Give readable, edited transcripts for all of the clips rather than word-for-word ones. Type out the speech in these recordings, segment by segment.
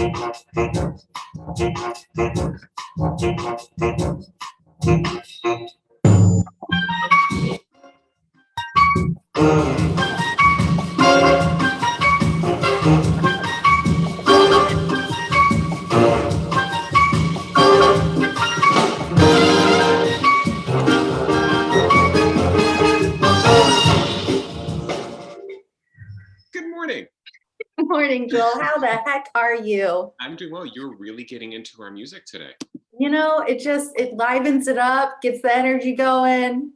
Good morning. Good morning, Joel. How the heck are you? I'm doing well. You're really getting into our music today. You know, it livens it up, gets the energy going.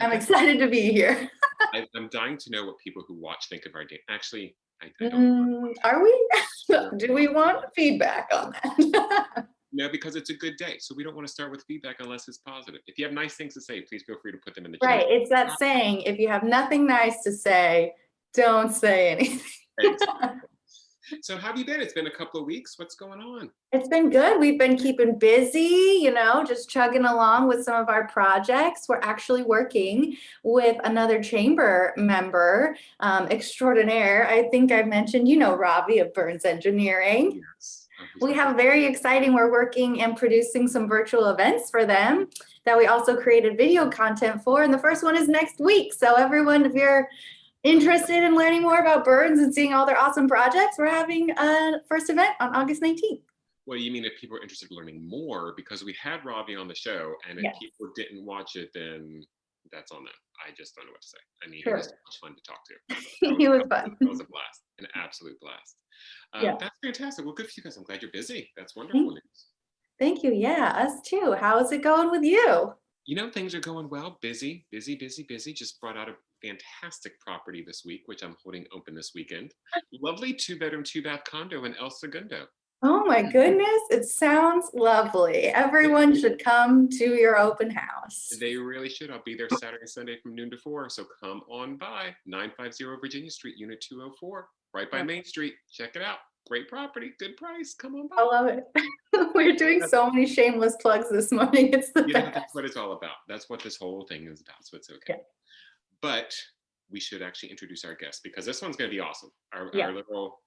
I'm excited to be here. I'm dying to know what people who watch think of our day. Actually, I don't. Are we? Do we want feedback on that? No, because it's a good day. So we don't want to start with feedback unless it's positive. If you have nice things to say, please feel free to put them in the chat. Right. It's that saying, if you have nothing nice to say, don't say anything. Exactly. So how have you been? It's been a couple of weeks. What's going on? It's been good. We've been keeping busy, you know, just chugging along with some of our projects. We're actually working with another chamber member extraordinaire. I think I mentioned, you know, Robbie of Burns Engineering. Yes. We have very exciting, we're working and producing some virtual events for them that we also created video content for. And the first one is next week. So everyone, if you're interested in learning more about Burns and seeing all their awesome projects, we're having a first event on August 19th. Well, you mean if people are interested in learning more, because we had Robbie on the show, and if people didn't watch it, then that's on them. I just don't know what to say. I mean, Sure. He was so much fun to talk to. He was fun. It was a blast, an absolute blast. That's fantastic. Well, good for you guys. I'm glad you're busy. That's wonderful news. Thank you. Yeah, us too. How is it going with you? You know, things are going well. Busy. Just brought out a fantastic property this week, which I'm holding open this weekend. Lovely 2-bedroom, 2-bath condo in El Segundo. Oh my goodness, it sounds lovely. Everyone should come to your open house. They really should. I'll be there Saturday and Sunday from noon to 4. So come on by. 950 Virginia Street, Unit 204, right by Main Street. Check it out. Great property, good price. Come on by. I love it. We're doing so many shameless plugs this morning. It's the best. That's what it's all about. That's what this whole thing is about. So it's okay. Yeah. But we should actually introduce our guest, because this one's going to be awesome. Our little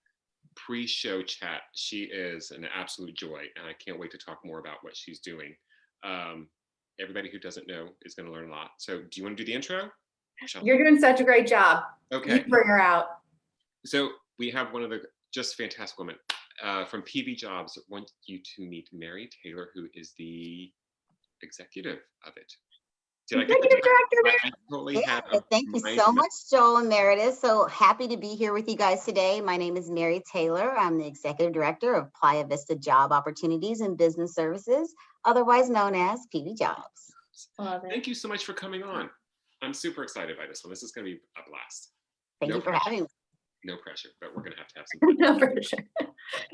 pre-show chat. She is an absolute joy, and I can't wait to talk more about what she's doing. Everybody who doesn't know is going to learn a lot. So do you want to do the intro? You're doing such a great job. Okay. You bring her out. So we have one of the just fantastic women from PVJOBS. I want you to meet Mary Taylor, who is the executive of it. Did I get the director? Totally thank you so much, Joel and Meredith. So happy to be here with you guys today. My name is Mary Taylor. I'm the executive director of Playa Vista Job Opportunities and Business Services, otherwise known as PVJOBS. Thank you so much for coming on. I'm super excited by this one. This is going to be a blast. Thank you for having me. No pressure, but we're going to have some fun. No pressure.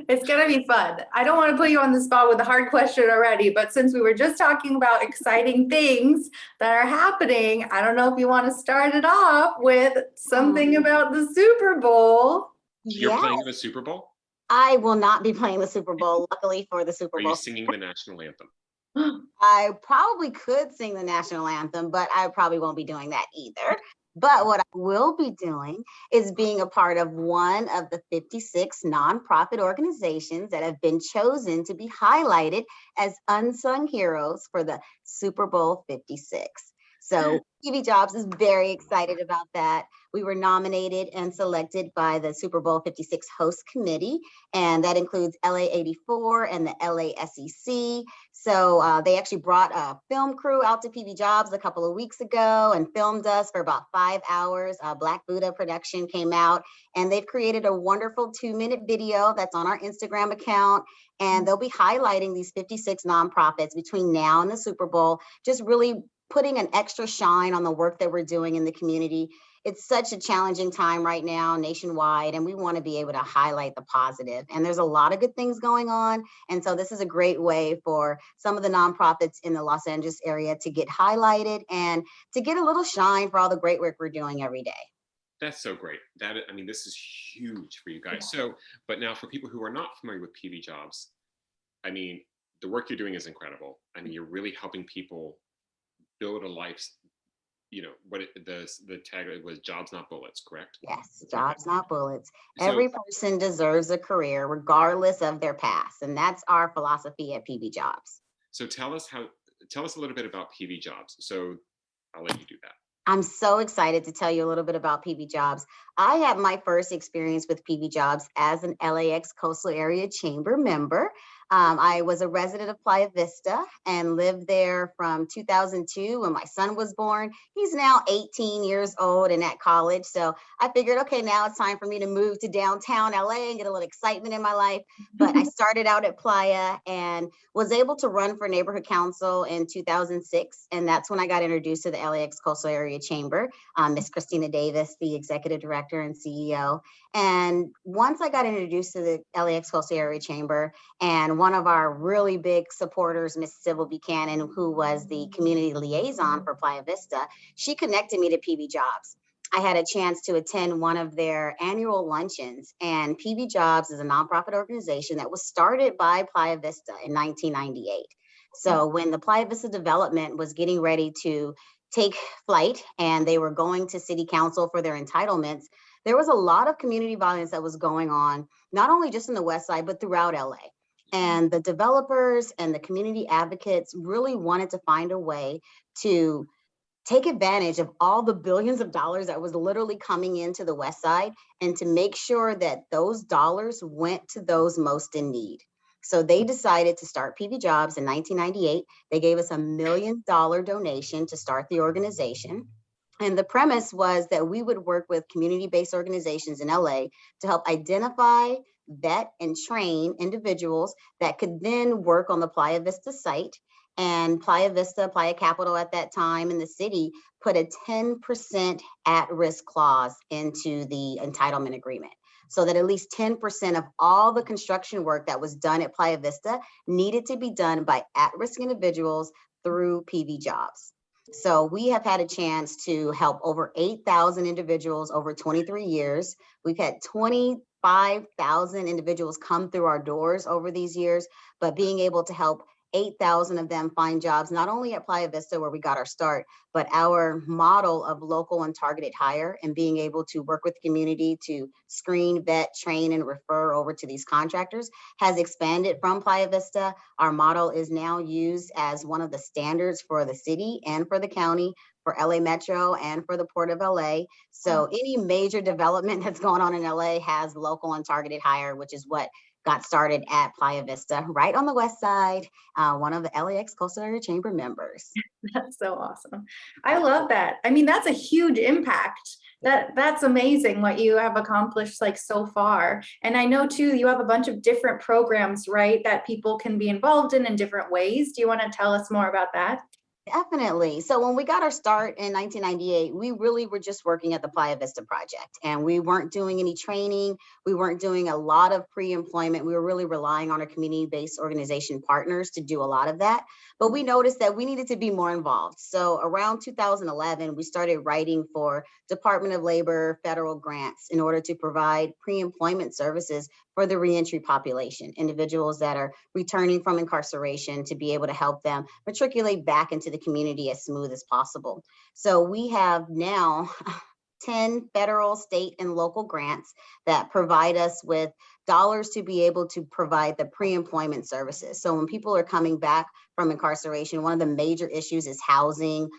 It's going to be fun. I don't want to put you on the spot with a hard question already, but since we were just talking about exciting things that are happening, I don't know if you want to start it off with something about the Super Bowl. You're playing the Super Bowl? I will not be playing the Super Bowl, luckily for the Super Bowl. Are you singing the national anthem? I probably could sing the national anthem, but I probably won't be doing that either. But what I will be doing is being a part of one of the 56 nonprofit organizations that have been chosen to be highlighted as unsung heroes for the Super Bowl 56. So PVJOBS is very excited about that. We were nominated and selected by the Super Bowl 56 host committee, and that includes LA 84 and the LA SEC. So they actually brought a film crew out to PVJOBS a couple of weeks ago and filmed us for about 5 hours. Black Buddha production came out, and they've created a wonderful 2-minute video that's on our Instagram account. And they'll be highlighting these 56 nonprofits between now and the Super Bowl, just really putting an extra shine on the work that we're doing in the community. It's such a challenging time right now nationwide, and we want to be able to highlight the positive. And there's a lot of good things going on. And so this is a great way for some of the nonprofits in the Los Angeles area to get highlighted and to get a little shine for all the great work we're doing every day. That's so great. I mean, this is huge for you guys. So, but now for people who are not familiar with PVJOBS, I mean, the work you're doing is incredible. I mean, you're really helping people build a life the tag was jobs not bullets, correct? Yes, jobs not bullets. So, Every person deserves a career regardless of their past, and that's our philosophy at PVJOBS. so tell us a little bit about PVJOBS. So I'll let you do that. I'm so excited to tell you a little bit about PVJOBS. I had my first experience with PVJOBS as an LAX Coastal Area Chamber member. I was a resident of Playa Vista and lived there from 2002 when my son was born. He's now 18 years old and at college. So I figured, okay, now it's time for me to move to downtown LA and get a little excitement in my life. But I started out at Playa and was able to run for neighborhood council in 2006. And that's when I got introduced to the LAX Coastal Area Chamber, Miss Christina Davis, the executive director and CEO. And once I got introduced to the LAX Coastal Area Chamber, and one of our really big supporters, Miss Sybil Buchanan, who was the community liaison for Playa Vista, she connected me to PVJOBS. I had a chance to attend one of their annual luncheons, and PVJOBS is a nonprofit organization that was started by Playa Vista in 1998. So when the Playa Vista development was getting ready to take flight and they were going to city council for their entitlements, there was a lot of community violence that was going on, not only just in the West Side, but throughout LA. And the developers and the community advocates really wanted to find a way to take advantage of all the billions of dollars that was literally coming into the West Side and to make sure that those dollars went to those most in need. So they decided to start PVJOBS in 1998. They gave us $1 million donation to start the organization. And the premise was that we would work with community-based organizations in LA to help identify, vet, and train individuals that could then work on the Playa Vista site. And Playa Vista, Playa Capital at that time in the city, put a 10% at-risk clause into the entitlement agreement, so that at least 10% of all the construction work that was done at Playa Vista needed to be done by at-risk individuals through PVJOBS. So we have had a chance to help over 8,000 individuals over 23 years. We've had 25,000 individuals come through our doors over these years, but being able to help 8,000 of them find jobs, not only at Playa Vista where we got our start, but our model of local and targeted hire and being able to work with the community to screen, vet, train, and refer over to these contractors has expanded from Playa Vista. Our model is now used as one of the standards for the city and for the county, for LA Metro and for the Port of LA. So any major development that's going on in LA has local and targeted hire, which is what got started at Playa Vista, right on the West Side, one of the LAX Coastal Area Chamber members. That's so awesome. I love that. I mean, that's a huge impact. That's amazing what you have accomplished like so far. And I know too, you have a bunch of different programs, right, that people can be involved in different ways. Do you want to tell us more about that? Definitely. So when we got our start in 1998, we really were just working at the Playa Vista project, and we weren't doing any training. We weren't doing a lot of pre-employment. We were really relying on our community-based organization partners to do a lot of that. But we noticed that we needed to be more involved. So around 2011, we started writing for Department of Labor federal grants in order to provide pre-employment services for the reentry population, individuals that are returning from incarceration, to be able to help them matriculate back into the community as smooth as possible. So we have now 10 federal, state, and local grants that provide us with dollars to be able to provide the pre-employment services. So when people are coming back from incarceration, one of the major issues is housing,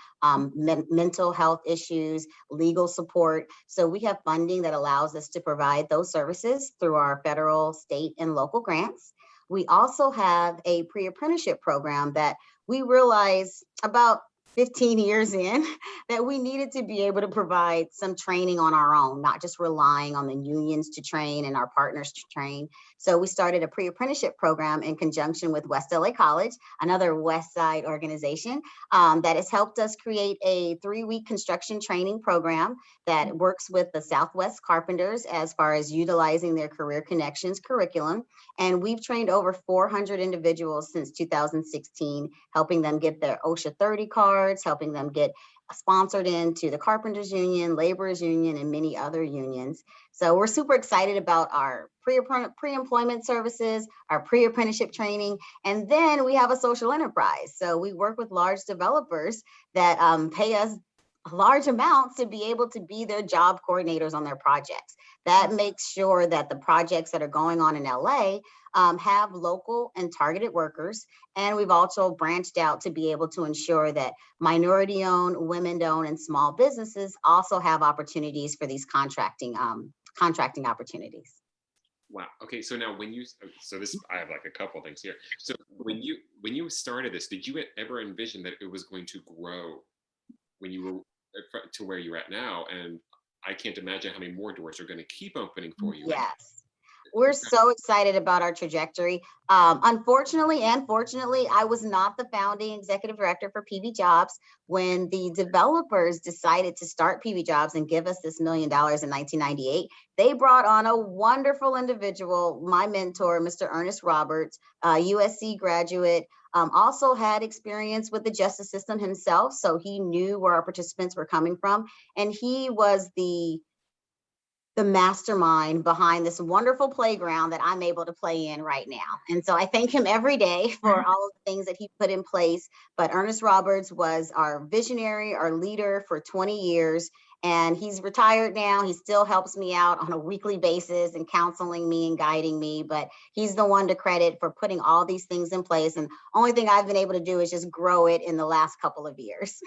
mental health issues, legal support. So we have funding that allows us to provide those services through our federal, state, and local grants. We also have a pre-apprenticeship program that we realized about 15 years in that we needed to be able to provide some training on our own, not just relying on the unions to train and our partners to train. So we started a pre-apprenticeship program in conjunction with West LA College, another West Side organization that has helped us create a 3-week construction training program that works with the Southwest carpenters as far as utilizing their Career Connections curriculum. And we've trained over 400 individuals since 2016, helping them get their OSHA 30 cards, helping them get sponsored into the Carpenters Union, Laborers Union, and many other unions. So we're super excited about our pre-employment services, our pre-apprenticeship training, and then we have a social enterprise. So we work with large developers that pay us large amounts to be able to be their job coordinators on their projects. That makes sure that the projects that are going on in LA have local and targeted workers. And we've also branched out to be able to ensure that minority-owned, women-owned, and small businesses also have opportunities for these contracting opportunities. Wow. Okay. So now I have like a couple things here. So when you started this, did you ever envision that it was going to grow when you were to where you're at now? And I can't imagine how many more doors are going to keep opening for you. Yes. We're so excited about our trajectory. Unfortunately and fortunately, I was not the founding executive director for PVJOBS when the developers decided to start PVJOBS and give us this $1 million in 1998. They brought on a wonderful individual, my mentor, Mr. Ernest Roberts, USC graduate, also had experience with the justice system himself. So he knew where our participants were coming from. And he was the mastermind behind this wonderful playground that I'm able to play in right now. And so I thank him every day for all of the things that he put in place. But Ernest Roberts was our visionary, our leader for 20 years. And he's retired now. He still helps me out on a weekly basis and counseling me and guiding me. But he's the one to credit for putting all these things in place. And only thing I've been able to do is just grow it in the last couple of years.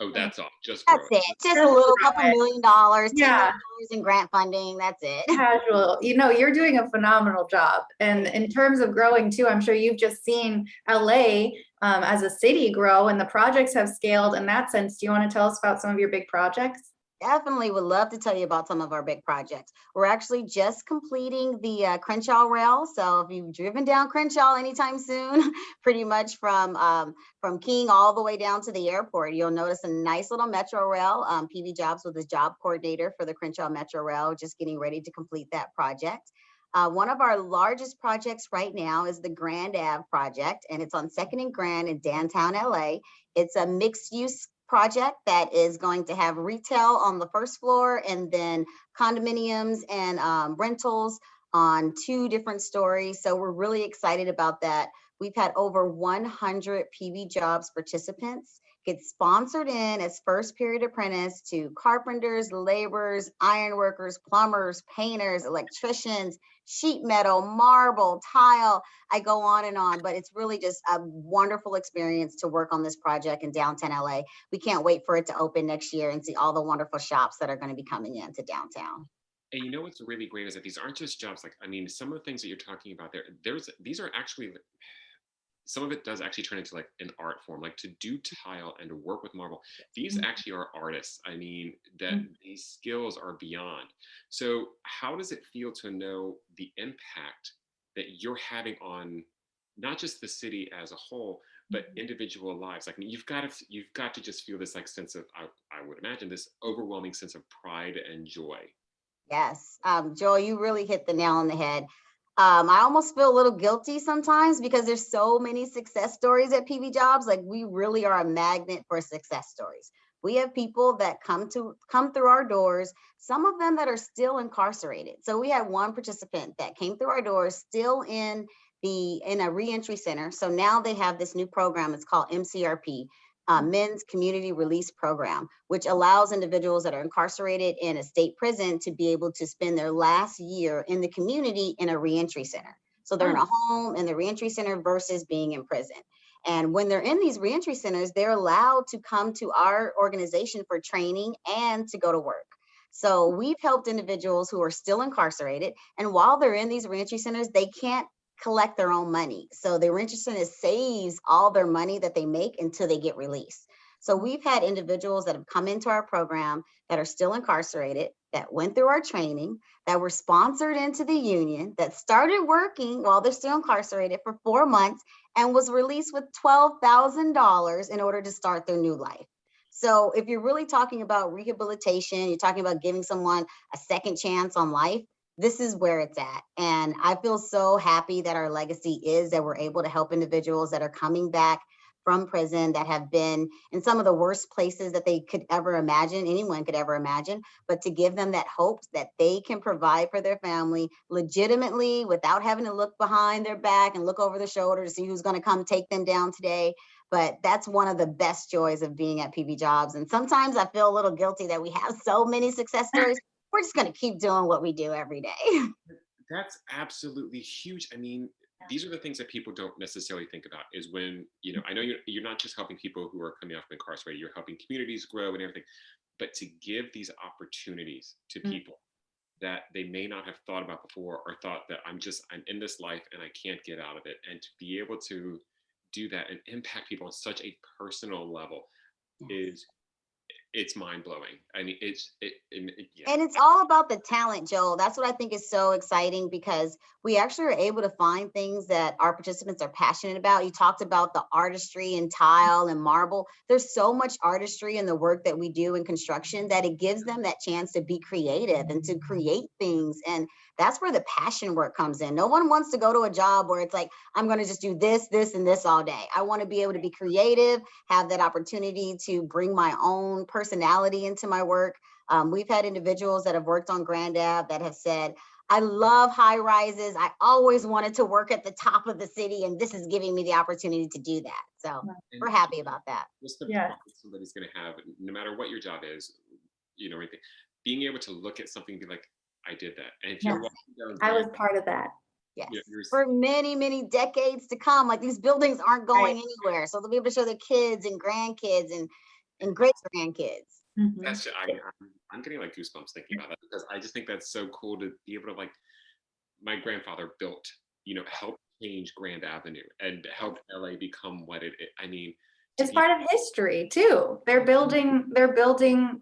Oh, that's all. Just That's it. Just a little couple $1 million, $10 million in grant funding. That's it. Casual. You're doing a phenomenal job. And in terms of growing too, I'm sure you've just seen LA as a city grow, and the projects have scaled in that sense. Do you want to tell us about some of your big projects? Definitely would love to tell you about some of our big projects. We're actually just completing the Crenshaw Rail. So if you've driven down Crenshaw anytime soon, pretty much from King all the way down to the airport, you'll notice a nice little Metro Rail. PVJOBS was the job coordinator for the Crenshaw Metro Rail, just getting ready to complete that project. One of our largest projects right now is the Grand Ave project, and it's on 2nd and Grand in downtown LA. It's a mixed use project that is going to have retail on the first floor and then condominiums and rentals on 2 different stories. So we're really excited about that. We've had over 100 PVJOBS participants get sponsored in as first period apprentice to carpenters, laborers, ironworkers, plumbers, painters, electricians, sheet metal, marble, tile. I go on, but it's really just a wonderful experience to work on this project in downtown LA. We can't wait for it to open next year and see all the wonderful shops that are going to be coming into downtown. And you know what's really great is that these aren't just jobs. Like, I mean, some of the things that you're talking about these are actually, some of it does actually turn into like an art form, like to do tile and to work with marble. These actually are artists. I mean, that these skills are beyond. So how does it feel to know the impact that you're having on not just the city as a whole, but individual lives? Like, I mean, you've got to just feel this like sense of, I would imagine, this overwhelming sense of pride and joy. Yes, Joel, you really hit the nail on the head. I almost feel a little guilty sometimes because there's so many success stories at PVJOBS. Like, we really are a magnet for success stories. We have people that come through our doors, some of them that are still incarcerated. So we had one participant that came through our doors still in a reentry center. So now they have this new program. It's called MCRP. Men's Community Release Program, which allows individuals that are incarcerated in a state prison to be able to spend their last year in the community in a reentry center. So they're in a home in the reentry center versus being in prison. And when they're in these reentry centers, they're allowed to come to our organization for training and to go to work. So we've helped individuals who are still incarcerated, and while they're in these reentry centers, they can't collect their own money. So the reentry center saves all their money that they make until they get released. So we've had individuals that have come into our program that are still incarcerated, that went through our training, that were sponsored into the union, that started working while they're still incarcerated for 4 months and was released with $12,000 in order to start their new life. So if you're really talking about rehabilitation, you're talking about giving someone a second chance on life, this is where it's at. And I feel so happy that our legacy is that we're able to help individuals that are coming back from prison that have been in some of the worst places that they could ever imagine, anyone could ever imagine, but to give them that hope that they can provide for their family legitimately without having to look behind their back and look over their shoulder to see who's going to come take them down today. But that's one of the best joys of being at PVJOBS. And sometimes I feel a little guilty that we have so many success stories. We're just going to keep doing what we do every day. That's absolutely huge. I mean, these are the things that people don't necessarily think about is when, you know, I know you're not just helping people who are coming off incarcerated, you're helping communities grow and everything, but to give these opportunities to people that they may not have thought about before or thought that I'm in this life and I can't get out of it. And to be able to do that and impact people on such a personal level it's mind-blowing. I mean, And it's all about the talent, Joel. That's what I think is so exciting, because we actually are able to find things that our participants are passionate about. You talked about the artistry in tile and marble. There's so much artistry in the work that we do in construction that it gives them that chance to be creative and to create things. And that's where the passion work comes in. No one wants to go to a job where it's like, I'm going to just do this, this, and this all day. I want to be able to be creative, have that opportunity to bring my own personality into my work. We've had individuals that have worked on Grand Ave that have said, I love high rises. I always wanted to work at the top of the city, and this is giving me the opportunity to do that. So we're happy about that. What's the pride somebody's going to have, no matter what your job is, you know, being able to look at something and be like, I did that. And if you're walking down, I was part of that. Yes, for many, many decades to come. Like, these buildings aren't going anywhere. So they'll be able to show their kids and grandkids and great grandkids. That's I'm getting like goosebumps thinking about that, because I just think that's so cool to be able to, like, my grandfather built, you know, helped change Grand Avenue and helped LA become what it is. I mean, it's part of history too. They're building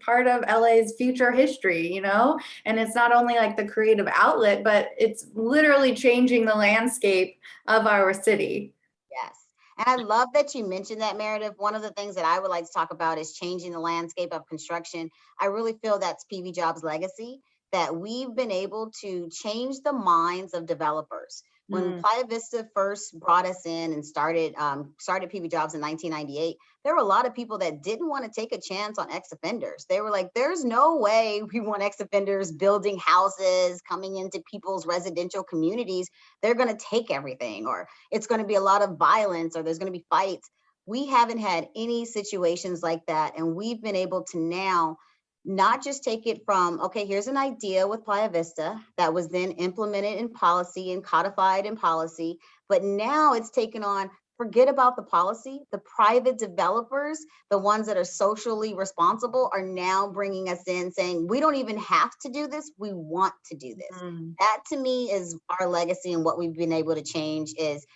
part of LA's future history, you know, and it's not only like the creative outlet, but it's literally changing the landscape of our city. Yes. And I love that you mentioned that, Meredith. One of the things that I would like to talk about is changing the landscape of construction. I really feel that's PVJOBS' legacy, that we've been able to change the minds of developers. When Playa Vista first brought us in and started PVJOBS in 1998, there were a lot of people that didn't want to take a chance on ex-offenders. They were like, there's no way we want ex-offenders building houses, coming into people's residential communities. They're going to take everything, or it's going to be a lot of violence, or there's going to be fights. We haven't had any situations like that. And we've been able to now not just take it from, okay, here's an idea with Playa Vista that was then implemented in policy and codified in policy, but now it's taken on, forget about the policy. The private developers, the ones that are socially responsible, are now bringing us in saying, we don't even have to do this. We want to do this. That to me is our legacy, and what we've been able to change is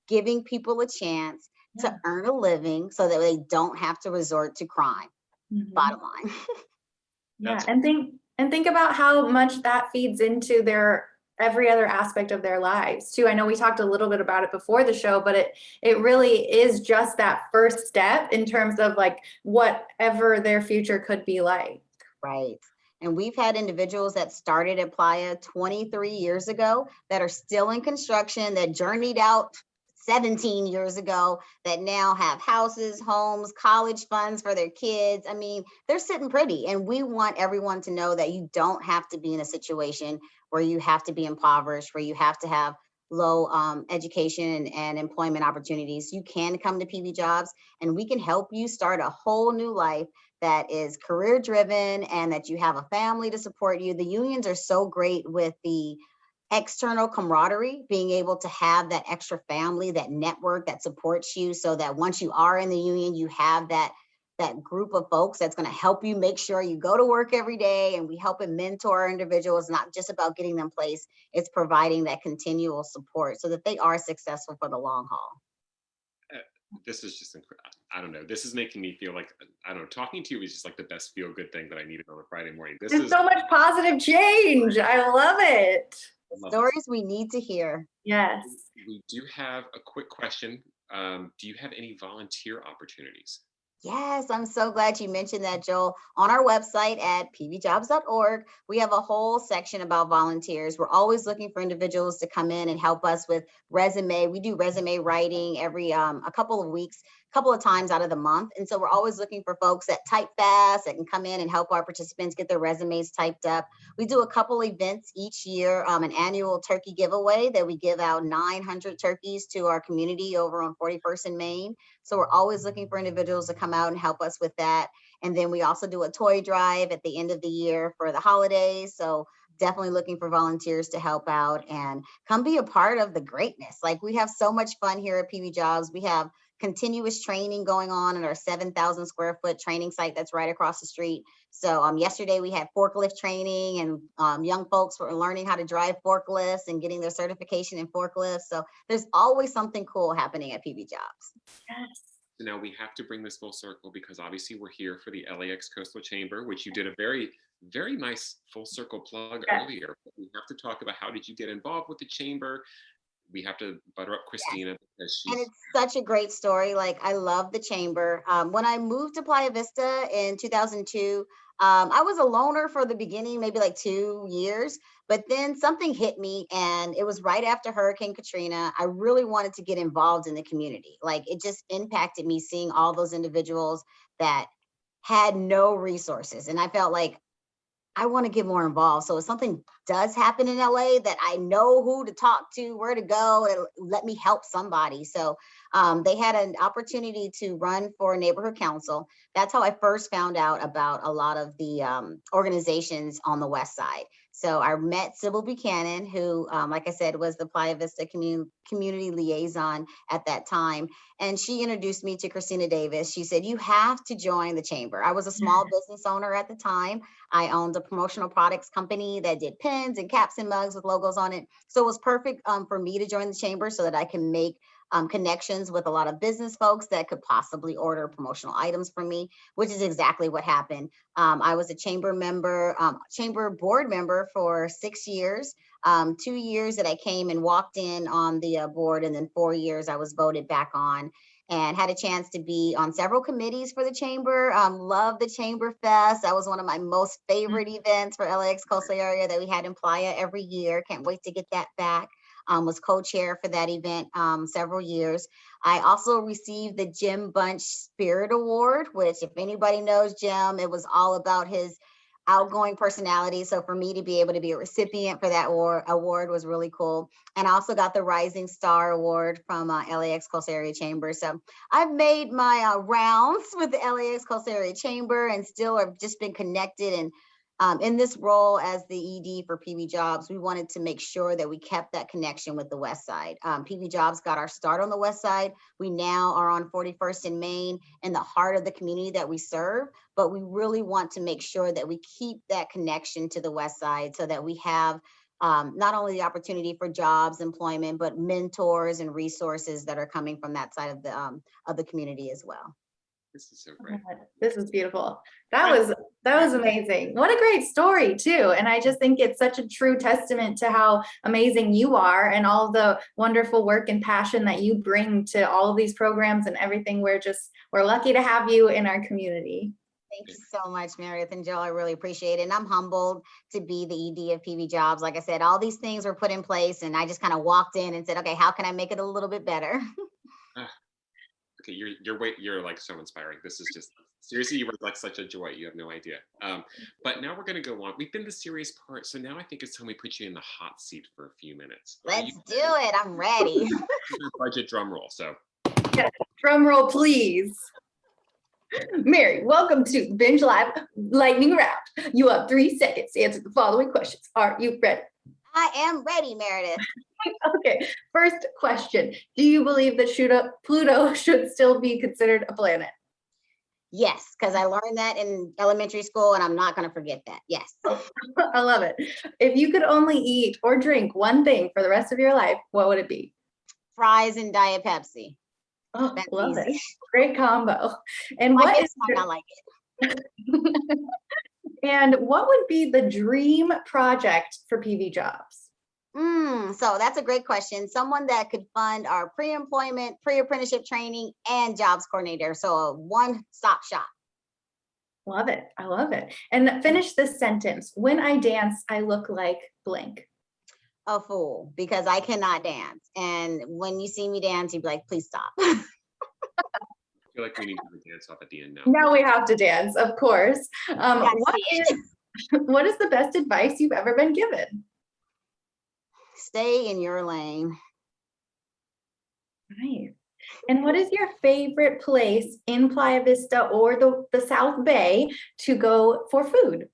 giving people a chance to earn a living so that they don't have to resort to crime. Bottom line. And think about how much that feeds into their every other aspect of their lives too. I know we talked a little bit about it before the show, but it really is just that first step in terms of like whatever their future could be like. Right. And we've had individuals that started at Playa 23 years ago that are still in construction, that journeyed out 17 years ago, that now have houses, homes, college funds for their kids. I mean, they're sitting pretty. And we want everyone to know that you don't have to be in a situation where you have to be impoverished, where you have to have low education and employment opportunities. You can come to PVJOBS, and we can help you start a whole new life that is career driven, and that you have a family to support you. The unions are so great with the external camaraderie, being able to have that extra family, that network that supports you, so that once you are in the union, you have that group of folks that's going to help you make sure you go to work every day. And we help and mentor individuals, not just about getting them placed, it's providing that continual support so that they are successful for the long haul. This is just incredible. I don't know. This is making me feel like, I don't know, talking to you is just like the best feel good thing that I needed on a Friday morning. There's so much positive change. I love it. Stories we need to hear. Yes. We do have a quick question. Do you have any volunteer opportunities? Yes, I'm so glad you mentioned that, Joel. On our website at pvjobs.org, we have a whole section about volunteers. We're always looking for individuals to come in and help us with resume. We do resume writing every a couple of weeks, couple of times out of the month. And so we're always looking for folks that type fast, that can come in and help our participants get their resumes typed up. We do a couple events each year, an annual turkey giveaway that we give out 900 turkeys to our community over on 41st and Main. So we're always looking for individuals to come out and help us with that. And then we also do a toy drive at the end of the year for the holidays. So definitely looking for volunteers to help out and come be a part of the greatness. Like, we have so much fun here at PVJOBS. We have continuous training going on in our 7,000 square foot training site that's right across the street. So yesterday we had forklift training, and young folks were learning how to drive forklifts and getting their certification in forklifts. So there's always something cool happening at PVJOBS. Yes. So now we have to bring this full circle, because obviously we're here for the LAX Coastal Chamber, which you did a very, very nice full circle plug earlier. We have to talk about, how did you get involved with the chamber? We have to butter up Christina, because she's— And it's such a great story. Like, I love the chamber. When I moved to Playa Vista in 2002, I was a loner for the beginning, maybe like 2 years, but then something hit me, and it was right after Hurricane Katrina. I really wanted to get involved in the community. Like, it just impacted me seeing all those individuals that had no resources. And I felt like I want to get more involved. So if something does happen in LA, that I know who to talk to, where to go, and let me help somebody. So they had an opportunity to run for neighborhood council. That's how I first found out about a lot of the organizations on the West Side. So I met Sybil Buchanan, who, like I said, was the Playa Vista community liaison at that time. And she introduced me to Christina Davis. She said, you have to join the chamber. I was a small business owner at the time. I owned a promotional products company that did pins and caps and mugs with logos on it. So it was perfect for me to join the chamber, so that I can make connections with a lot of business folks that could possibly order promotional items from me, which is exactly what happened. I was a chamber member, chamber board member for 6 years. 2 years that I came and walked in on the board, and then 4 years I was voted back on, and had a chance to be on several committees for the chamber. Love the Chamber Fest. That was one of my most favorite events for LAX Coastal Area that we had in Playa every year. Can't wait to get that back. Was co-chair for that event several years. I also received the Jim Bunch Spirit Award, which, if anybody knows Jim, it was all about his outgoing personality. So for me to be able to be a recipient for that award was really cool. And I also got the Rising Star Award from LAX Coastal Area Chamber. So I've made my rounds with the LAX Coastal Area Chamber, and still have just been connected. And in this role as the ED for PVJOBS, we wanted to make sure that we kept that connection with the West Side. PVJOBS got our start on the West Side. We now are on 41st and Main, in the heart of the community that we serve, but we really want to make sure that we keep that connection to the West Side, so that we have not only the opportunity for jobs, employment, but mentors and resources that are coming from that side of the community as well. This is so great. This is beautiful. That was amazing. What a great story too. And I just think it's such a true testament to how amazing you are, and all the wonderful work and passion that you bring to all of these programs and everything. We're lucky to have you in our community. Thank you so much, Meredith and Jill. I really appreciate it. And I'm humbled to be the ED of PVJOBS. Like I said, all these things were put in place, and I just kind of walked in and said, okay, how can I make it a little bit better? Okay, you're like so inspiring. This is just, seriously, you were like such a joy. You have no idea. But now we're going to go on. We've been the serious part, so now I think it's time we put you in the hot seat for a few minutes. Let's do it. I'm ready. Budget drum roll. So, yes, drum roll, please. Mary, welcome to Binge Live Lightning Round. You have 3 seconds to answer the following questions. Are you ready? I am ready, Meredith. Okay, first question. Do you believe that Pluto should still be considered a planet? Yes, because I learned that in elementary school, and I'm not going to forget that. Yes. I love it. If you could only eat or drink one thing for the rest of your life, what would it be? Fries and Diet Pepsi. Oh, That's love easy. it. Great combo. And My what kids is might not like it. And what would be the dream project for PVJOBS? So that's a great question. Someone that could fund our pre-employment, pre-apprenticeship training, and jobs coordinator. So a one-stop shop. Love it. I love it. And finish this sentence. When I dance, I look like blank. A fool, because I cannot dance. And when you see me dance, you'd be like, please stop. feel like we need to dance off at the end now. Now we have to dance, of course. Gotta see it. What is the best advice you've ever been given? Stay in your lane. Nice. And what is your favorite place in Playa Vista or the South Bay to go for food?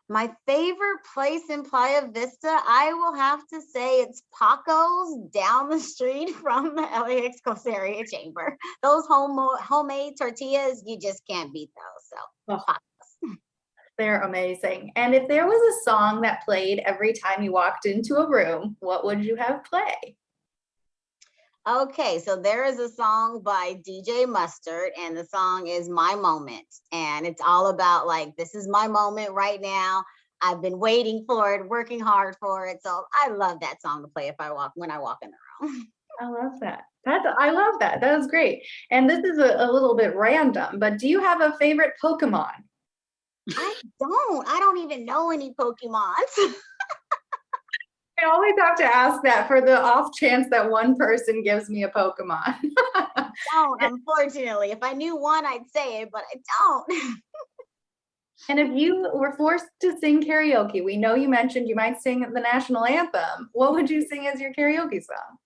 My favorite place in Playa Vista, I will have to say it's Paco's down the street from the LAX Coast Area Chamber. Those homemade tortillas, you just can't beat those. So Paco's. They're amazing. And if there was a song that played every time you walked into a room, what would you have play? Okay, so there is a song by DJ Mustard, and the song is My Moment. And it's all about like, this is my moment right now. I've been waiting for it, working hard for it. So I love that song to play when I walk in the room. I love that. I love that. That was great. And this is a little bit random, but do you have a favorite Pokemon? I don't even know any Pokemons. I always have to ask that for the off chance that one person gives me a Pokemon. Don't, unfortunately. If I knew one, I'd say it, but I don't. And if you were forced to sing karaoke, we know you mentioned you might sing the national anthem. What would you sing as your karaoke song?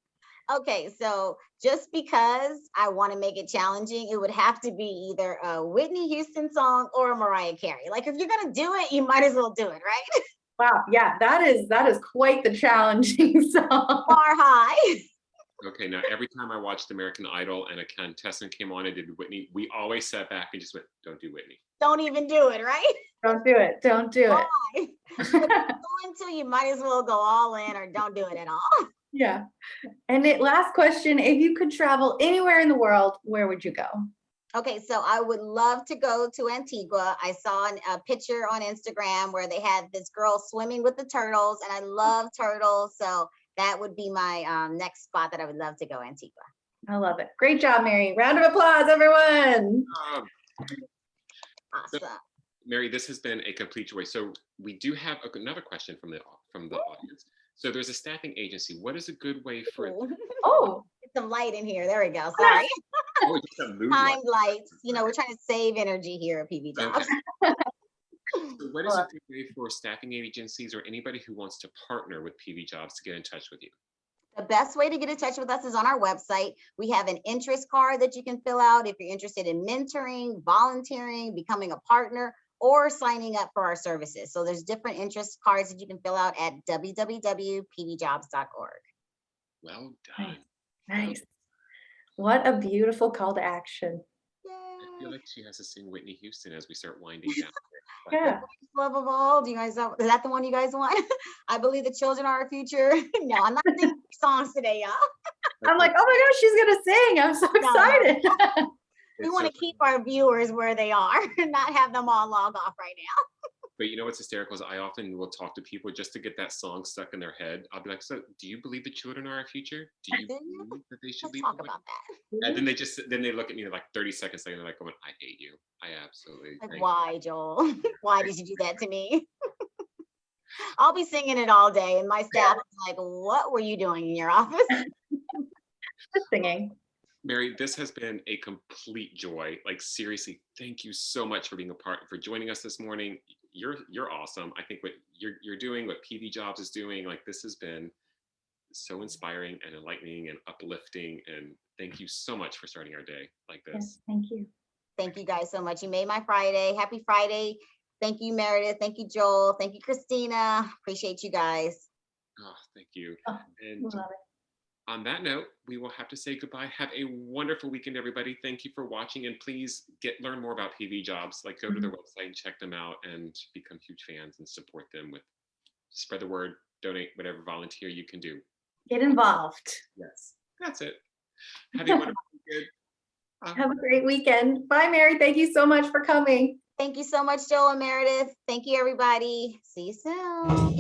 Okay, so just because I want to make it challenging, it would have to be either a Whitney Houston song or a Mariah Carey. Like if you're gonna do it, you might as well do it, right? Wow, yeah, that is quite the challenging song. Bar high. Okay, now every time I watched American Idol and a contestant came on and did Whitney, we always sat back and just went, don't do Whitney. Don't even do it, right? Don't do it. Don't do it. Why? If you're going to, you might as well go all in or don't do it at all. Yeah. And last question, if you could travel anywhere in the world, where would you go? Okay, so I would love to go to Antigua. I saw a picture on Instagram where they had this girl swimming with the turtles, and I love turtles. So that would be my next spot that I would love to go, Antigua. I love it. Great job, Mary. Round of applause, everyone. Awesome. So, Mary, this has been a complete joy. So we do have another question from the audience. So there's a staffing agency. What is a good way for Oh, get some light in here. There we go. Sorry. Time lights. You know, we're trying to save energy here at PVJOBS. Okay. So what is a good way for staffing agencies or anybody who wants to partner with PVJOBS to get in touch with you? The best way to get in touch with us is on our website. We have an interest card that you can fill out if you're interested in mentoring, volunteering, becoming a partner, or signing up for our services. So there's different interest cards that you can fill out at www.pvjobs.org. Well done. nice. What a beautiful call to action. I feel like she has to sing Whitney Houston as we start winding down. Yeah. Love of all. Do you guys know? Is that the one you guys want? I believe the children are our future. No, I'm not singing songs today, y'all. I'm like, oh my gosh, she's gonna sing. I'm so excited. We want to keep our viewers where they are and not have them all log off right now. But you know what's hysterical is I often will talk to people just to get that song stuck in their head. I'll be like, so do you believe the children are our future? Do you believe that they should Let's be talk born? about that. And then they look at me like 30 seconds later, they're like, going, I hate you. I absolutely Like, hate why, Joel? Why did you do that to me? I'll be singing it all day, and my staff is like, what were you doing in your office? Just singing. Mary, this has been a complete joy. Like seriously, thank you so much for being for joining us this morning. You're awesome. I think what you're doing, what PVJOBS is doing, like this has been so inspiring and enlightening and uplifting. And thank you so much for starting our day like this. Yes, thank you. Thank you guys so much. You made my Friday. Happy Friday. Thank you, Meredith. Thank you, Joel. Thank you, Christina. Appreciate you guys. Oh, thank you. Oh, And love it. on that note, we will have to say goodbye. Have a wonderful weekend, everybody. Thank you for watching, and please learn more about PVJOBS. Like go to their website and check them out and become huge fans and support them with spread the word, donate, whatever volunteer you can do. Get involved. Yes, that's it. Have a wonderful weekend. Have a great weekend. Bye, Mary. Thank you so much for coming. Thank you so much, Joel and Meredith. Thank you, everybody. See you soon.